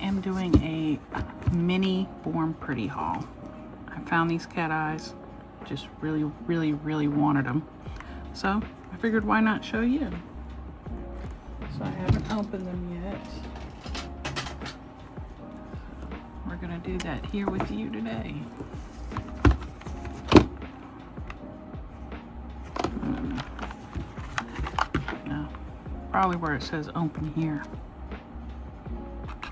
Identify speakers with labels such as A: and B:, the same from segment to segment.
A: am doing a mini Born Pretty haul. I found these cat eyes, just really wanted them. So I figured why not show you. So I haven't opened them yet. We're gonna do that here with you today. No, probably where it says open here.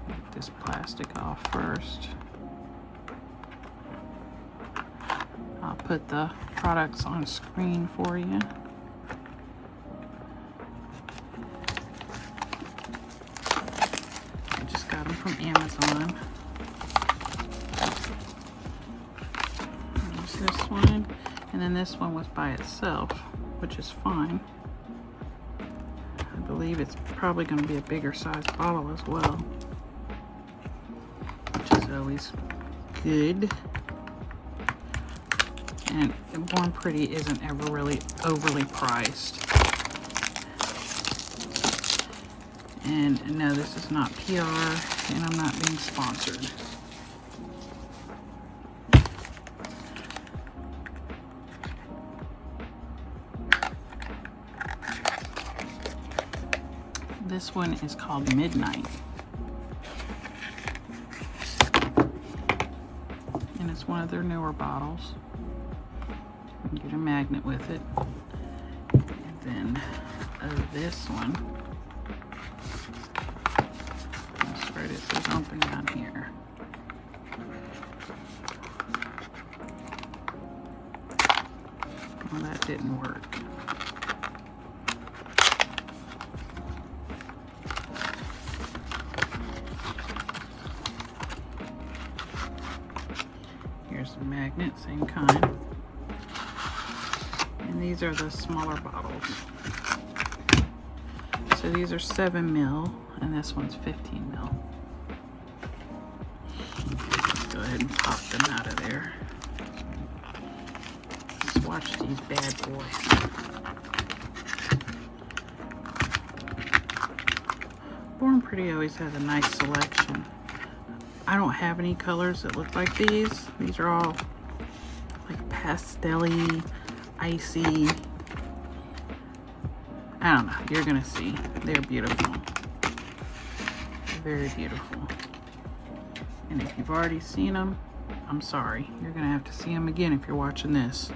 A: Get this plastic off first. I'll put the products on screen for you. I just got them from Amazon. There's this one, and then this one was by itself, which is fine. I believe it's probably going to be a bigger size bottle as well, which is always good. And Born Pretty isn't ever really overly priced. And no, this is not PR, and I'm not being sponsored. This one is called Midnight. And it's one of their newer bottles. You can get a magnet with it. And then this one. That's right, it says open down here. Well, that didn't work. Here's the magnet, same kind. And these are the smaller bottles. So these are 7 ml, and this one's 15 ml. Let's go ahead and pop them out of there. Swatch these bad boys. Born Pretty always has a nice selection. I don't have any colors that look like these. These are all like pastel-y, icy. I don't know. You're gonna see. They're beautiful. Very beautiful. And if you've already seen them, I'm sorry. You're gonna have to see them again if you're watching this,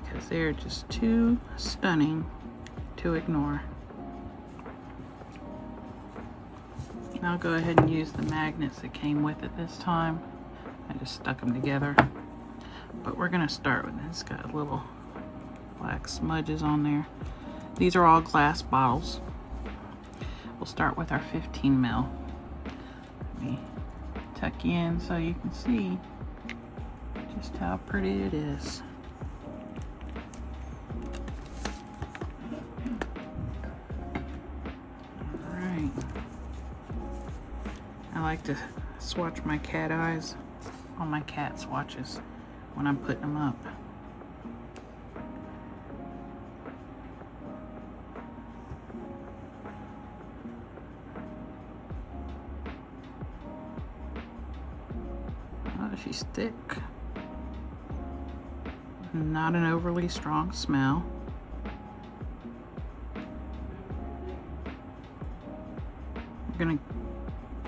A: because they're just too stunning to ignore. And I'll go ahead and use the magnets that came with it this time. I just stuck them together. But we're gonna start with this. It's got little black smudges on there. These are all glass bottles. We'll start with our 15 ml. Let me tuck you in so you can see just how pretty it is. Alright. I like to swatch my cat eyes on my cat swatches when I'm putting them up. Oh, she's thick. Not an overly strong smell. We're gonna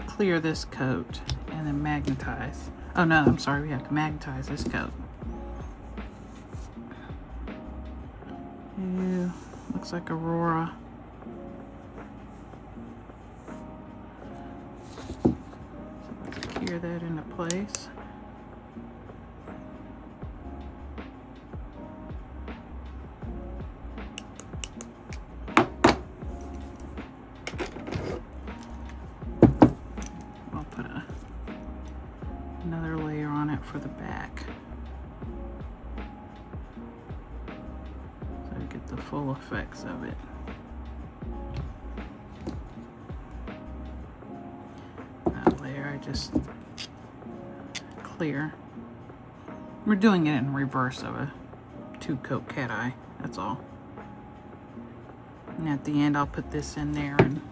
A: clear this coat and then magnetize. Oh no, I'm sorry, we have to magnetize this coat. Ew, looks like Aurora. So let's clear that into place. I'll put another layer on it for the back, so I get the full effects of it. That layer I just clear. We're doing it in reverse of a 2-coat cat eye, that's all. And at the end I'll put this in there and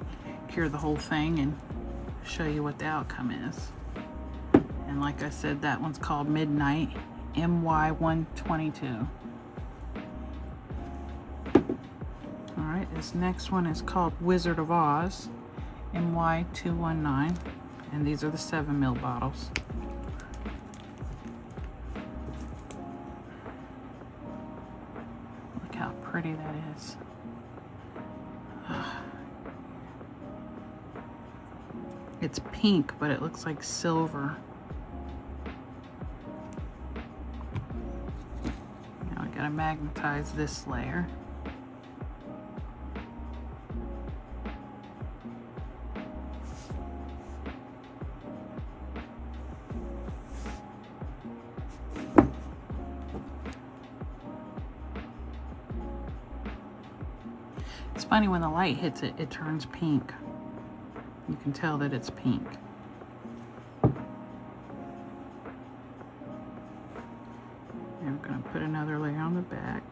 A: cure the whole thing and show you what the outcome is. And like I said, that one's called Midnight MY122. All right, this next one is called Wizard of Oz MY219, and these are the 7 ml bottles. Look how pretty that is. It's pink, but it looks like silver. Now I gotta magnetize this layer. It's funny, when the light hits it, it turns pink. You can tell that it's pink. And I'm going to put another layer on the back.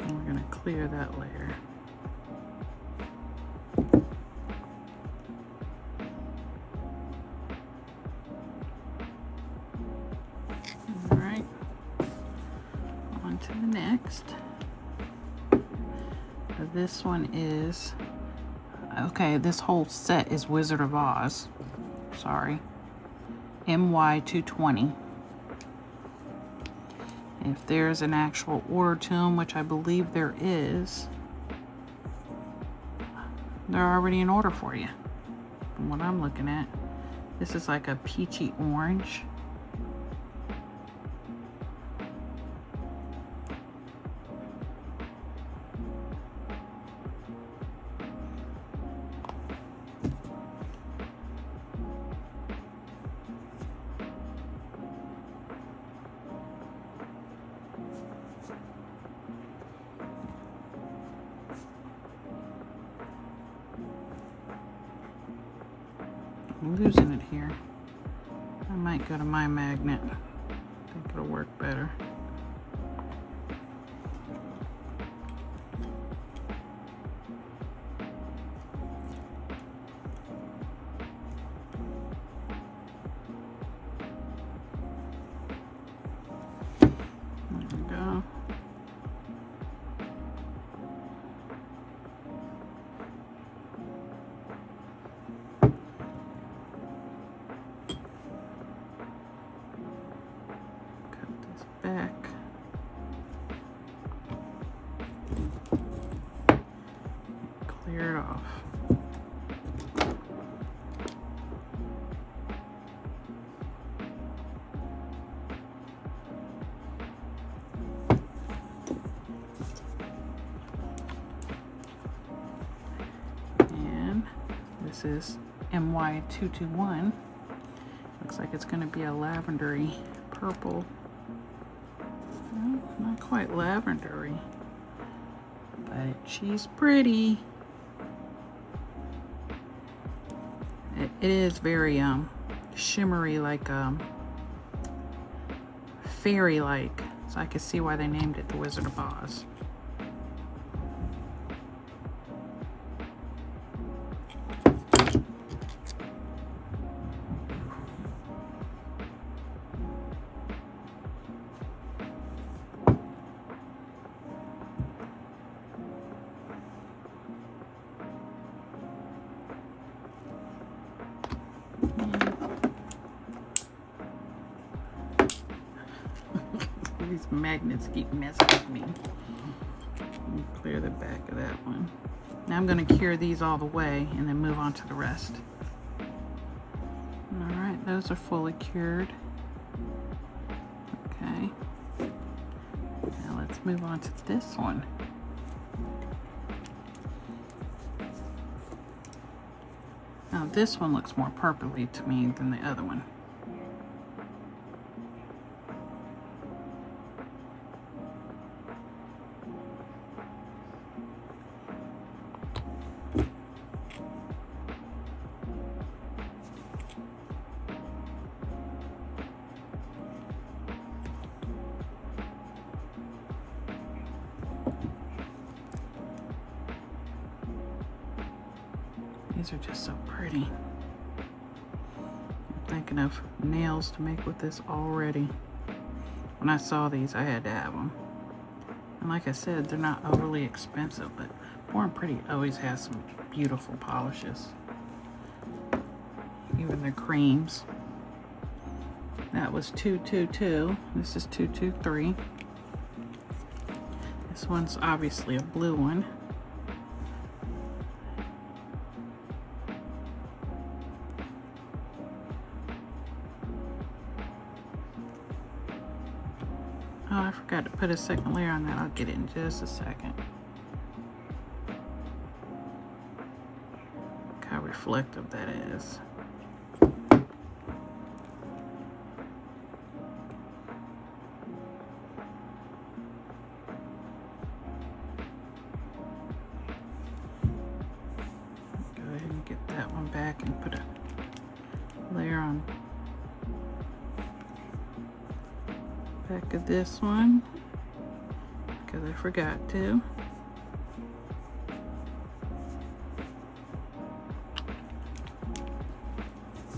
A: And we're going to clear that layer. All right, on to the next. This one is, okay, this whole set is Wizard of Oz. Sorry. MY220. If there's an actual order to them, which I believe there is, they're already in order for you. From what I'm looking at. This is like a peachy orange. I'm losing it here. I might go to my magnet. I think it'll work better. There we go. Back. Clear it off. And this is MY221. Looks like it's going to be a lavendery purple. Not quite lavendery, but she's pretty. It is very shimmery, like fairy-like. So I can see why they named it the Wizard of Oz. These magnets keep messing with me. Let me clear the back of that one. Now I'm going to cure these all the way and then move on to the rest. Alright, those are fully cured. Okay. Now let's move on to this one. Now this one looks more purpley to me than the other one. These are just so pretty. I'm thinking of nails to make with this already. When I saw these, I had to have them. And like I said, they're not overly expensive, but Born Pretty always has some beautiful polishes. Even their creams. That was 222. This is 223. This one's obviously a blue one. Oh, I forgot to put a second layer on that. I'll get it in just a second. Look how reflective that is. Go ahead and get that one back and put a layer on back of this one because I forgot to.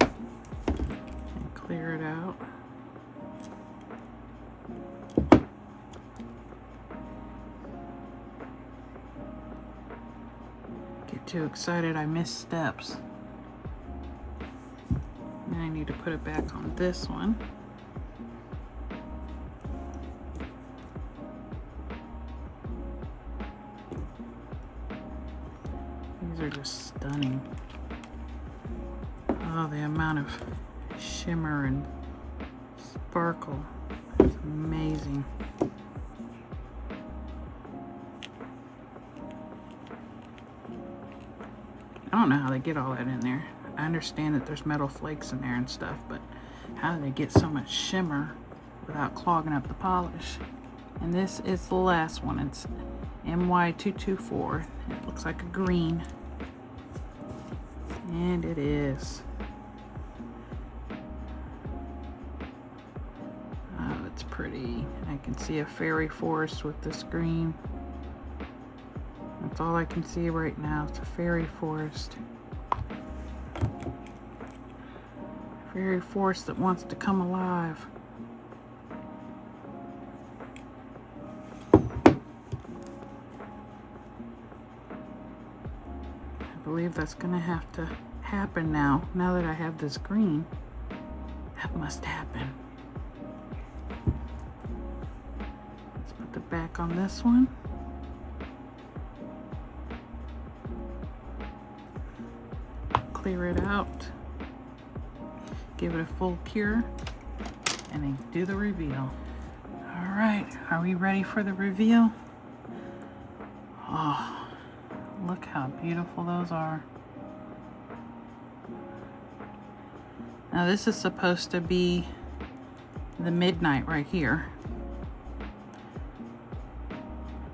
A: And clear it out. Get too excited, I miss steps. Then I need to put it back on this one. These are just stunning. Oh, the amount of shimmer and sparkle is amazing. I don't know how they get all that in there. I understand that there's metal flakes in there and stuff, but how do they get so much shimmer without clogging up the polish? And this is the last one. It's MY224. It looks like a green. And it is. Oh, it's pretty. I can see a fairy forest with this green. That's all I can see right now. It's a fairy forest. Fairy forest that wants to come alive. I believe that's gonna have to happen now that I have this green. That must happen. Let's put the back on this one. Clear it out. Give it a full cure and then do the reveal. All right, are we ready for the reveal? Oh, look how beautiful those are. Now this is supposed to be the midnight right here.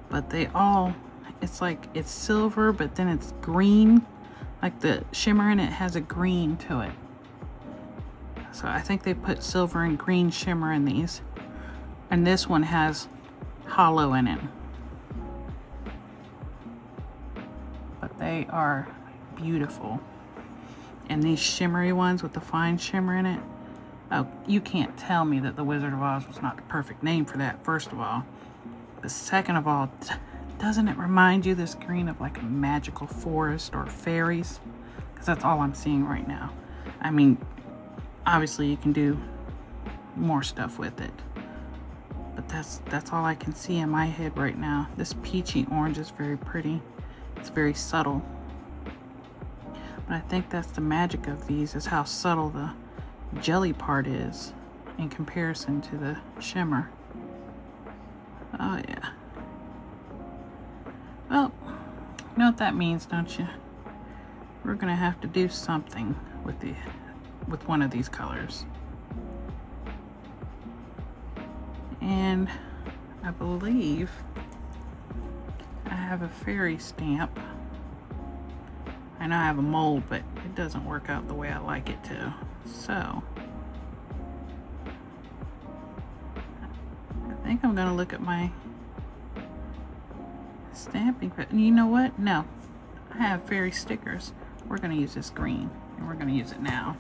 A: But they all, it's like it's silver, but then it's green. Like the shimmer in it has a green to it. So I think they put silver and green shimmer in these. And this one has hollow in it. But they are beautiful. And these shimmery ones with the fine shimmer in it. Oh, you can't tell me that the Wizard of Oz was not the perfect name for that, first of all. But second of all, doesn't it remind you, this green, of like a magical forest or fairies? Because that's all I'm seeing right now. I mean, obviously you can do more stuff with it. But that's all I can see in my head right now. This peachy orange is very pretty. It's very subtle. But I think that's the magic of these, is how subtle the jelly part is in comparison to the shimmer. Oh yeah. Well, you know what that means, don't you? We're gonna have to do something with one of these colors. And I believe I have a fairy stamp. I know I have a mold, but it doesn't work out the way I like it to. So I think I'm gonna look at my stamping, but you know what? No, I have fairy stickers. we're going to use this green, and we're going to use it now.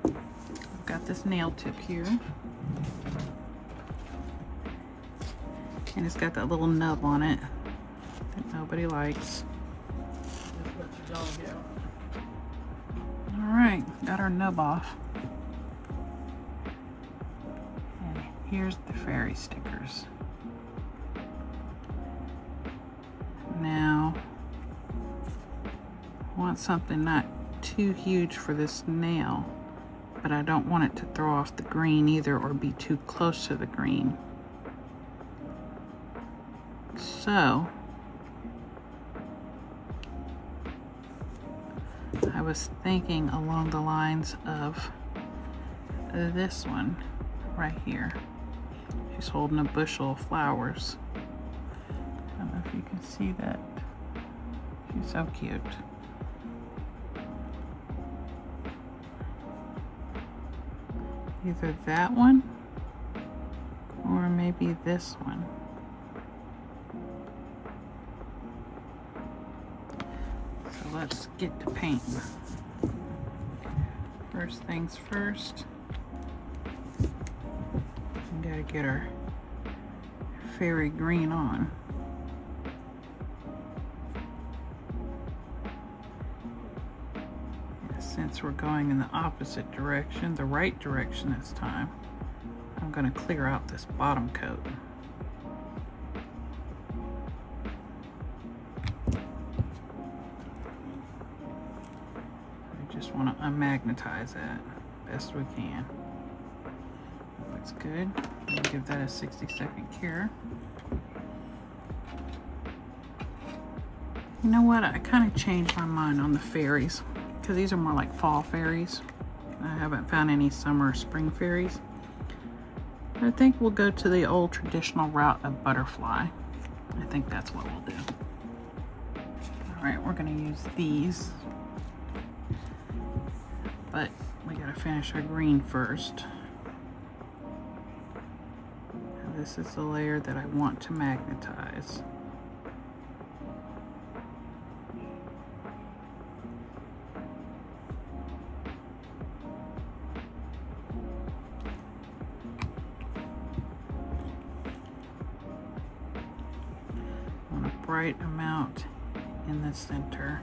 A: I've got this nail tip here, and it's got that little nub on it that nobody likes.
B: Just let your dog out.
A: Alright, got our nub off. And here's the fairy stickers. Now, I want something not too huge for this nail, but I don't want it to throw off the green either or be too close to the green. So, I was thinking along the lines of this one right here. She's holding a bushel of flowers. I don't know if you can see that. She's so cute. Either that one or maybe this one. So let's get to painting. First things first, we gotta get our fairy green on. Since we're going in the opposite direction, the right direction this time, I'm going to clear out this bottom coat. We just want to unmagnetize that best we can. Looks good. We'll give that a 60-second cure. You know what? I kind of changed my mind on the fairies, because these are more like fall fairies. I haven't found any summer or spring fairies. But I think we'll go to the old traditional route of butterfly. I think that's what we'll do. Alright, we're going to use these. But we got to finish our green first. Now this is the layer that I want to magnetize. Right amount in the center.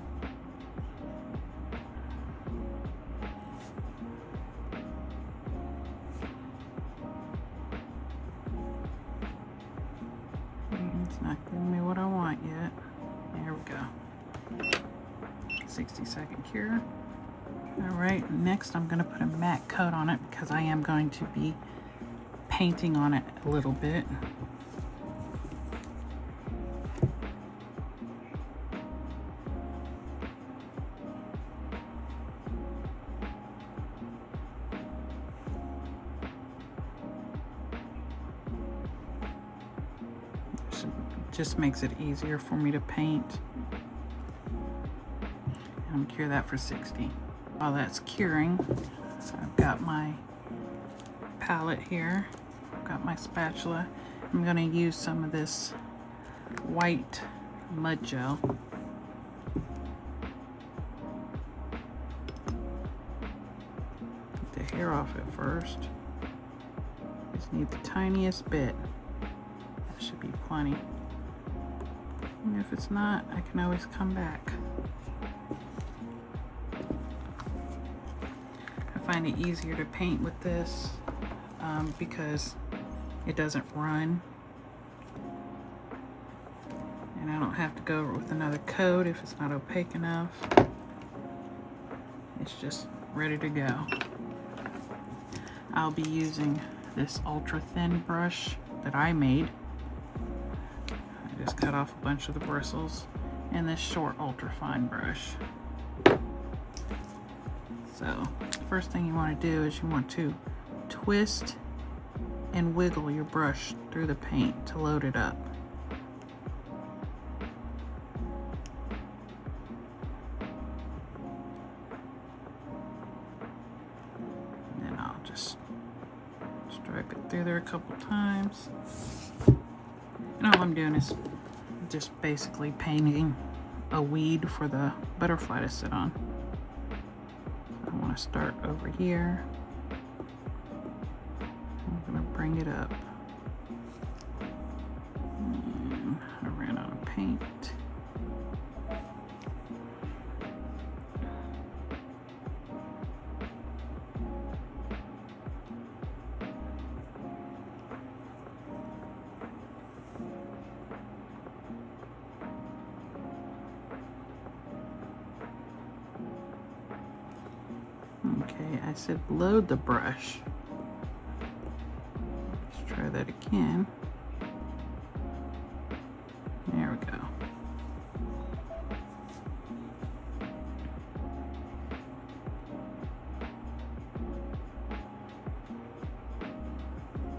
A: It's not giving me what I want yet. There we go. 60-second cure. Alright, next I'm going to put a matte coat on it because I am going to be painting on it a little bit. Just makes it easier for me to paint. And I'm cure that for 60. While that's curing, I've got my palette here. I've got my spatula. I'm going to use some of this white mud gel. Get the hair off it first. Just need the tiniest bit. That should be plenty. And if it's not, I can always come back. I find it easier to paint with this because it doesn't run. And I don't have to go over it with another coat if it's not opaque enough. It's just ready to go. I'll be using this ultra thin brush that I made. Just cut off a bunch of the bristles, and this short ultra fine brush. So first thing you want to do is you want to twist and wiggle your brush through the paint to load it up. And then I'll just stripe it through there a couple times. And all I'm doing is just basically painting a weed for the butterfly to sit on. I want to start over here. I'm going to bring it up. And I ran out of paint. Okay, I said load the brush. Let's try that again. There we go.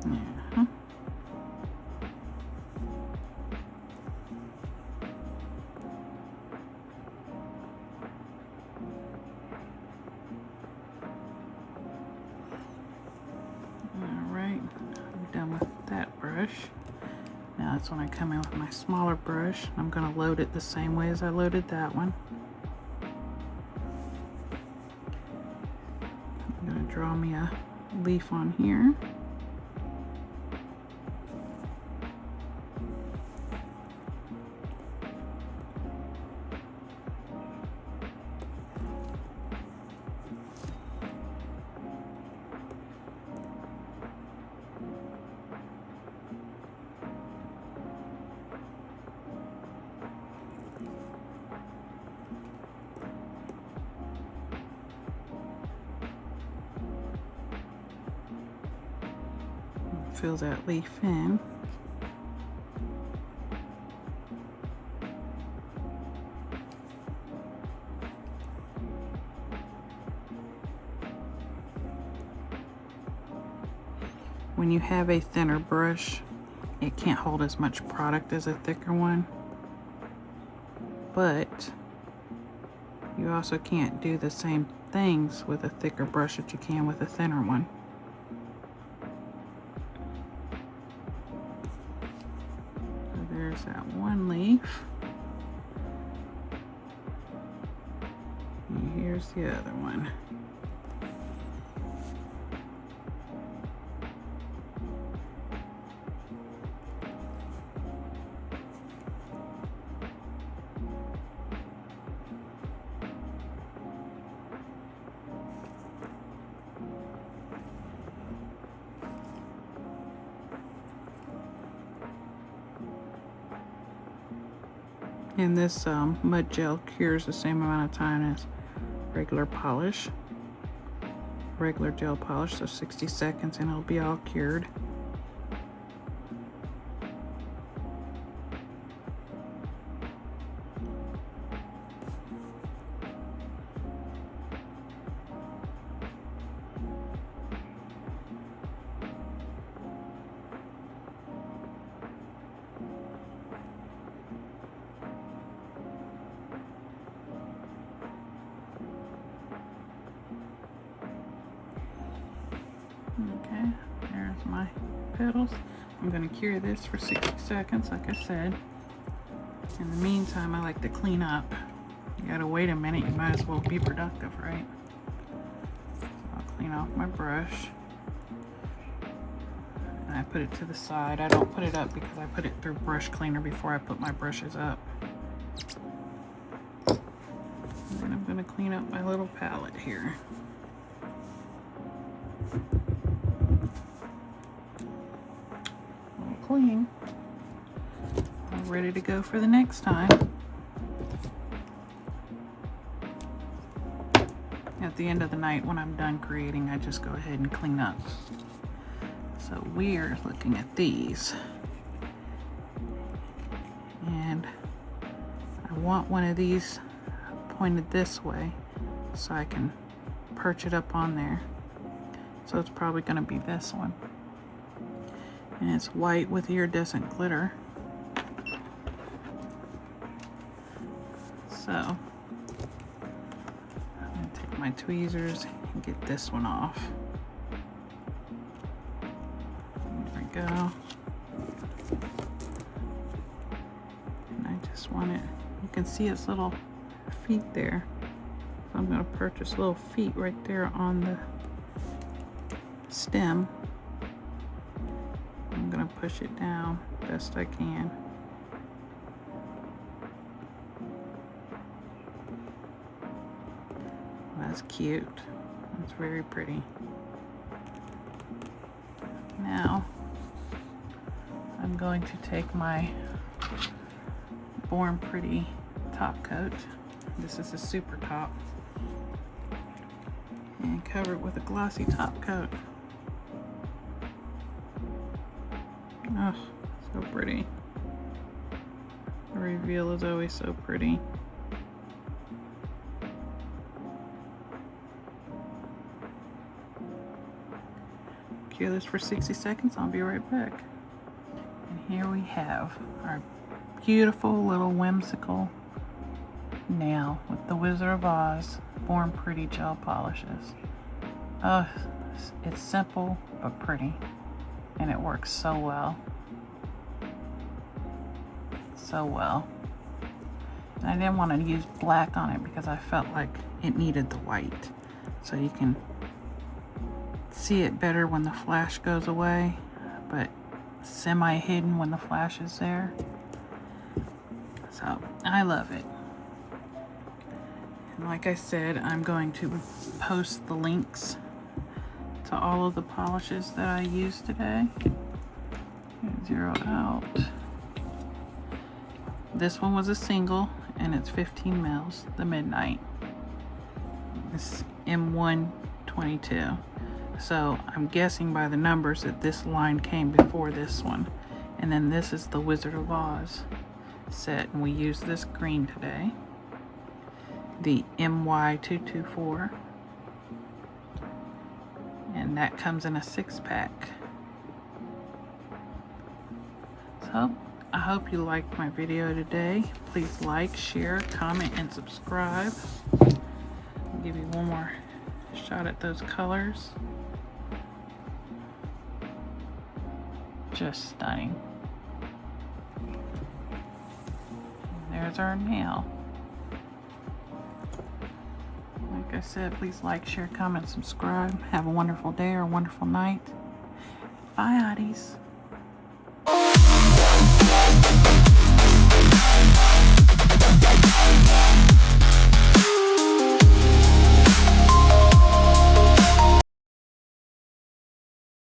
A: Yeah. Done with that brush. Now that's when I come in with my smaller brush. I'm going to load it the same way as I loaded that one. I'm going to draw me a leaf on here. Fill that leaf in. When you have a thinner brush, it can't hold as much product as a thicker one, but you also can't do the same things with a thicker brush that you can with a thinner one. There's that one leaf. And here's the other one. And this mud gel cures the same amount of time as regular polish. Regular gel polish, so 60 seconds and it'll be all cured. Okay, there's my petals. I'm going to cure this for 60 seconds, like I said. In the meantime, I like to clean up. You gotta wait a minute, you might as well be productive, right? So I'll clean off my brush. And I put it to the side. I don't put it up because I put it through brush cleaner before I put my brushes up. And then I'm going to clean up my little palette here. Clean. I'm ready to go for the next time. At the end of the night when I'm done creating, I just go ahead and clean up. So we're looking at these. And I want one of these pointed this way so I can perch it up on there. So it's probably going to be this one. And it's white with iridescent glitter. So I'm going to take my tweezers and get this one off. There we go. And I just want it can see its little feet there. So I'm going to purchase little feet right there on the stem. I'm going to push it down best I can. That's cute. That's very pretty. Now I'm going to take my Born Pretty top coat. This is a super top. And cover it with a glossy top coat. Oh, so pretty. The reveal is always so pretty. Cure this for 60 seconds. I'll be right back. And here we have our beautiful little whimsical nail with the Wizard of Oz Born Pretty gel polishes. Oh, it's simple but pretty, and it works so well. So well. And I didn't want to use black on it because I felt like it needed the white, so you can see it better when the flash goes away, but semi-hidden when the flash is there. So I love it. And like I said, I'm going to post the links to all of the polishes that I used today. Zero out. This one was a single and it's 15 mils, the Midnight. This M122. So I'm guessing by the numbers that this line came before this one. And then this is the Wizard of Oz set, and we used this green today. The MY224. And that comes in a 6-pack. So I hope you liked my video today. Please like, share, comment, and subscribe. I'll give you one more shot at those colors. Just stunning. There's our nail. Like I said, please like, share, comment, subscribe. Have a wonderful day or a wonderful night. Bye, hotties.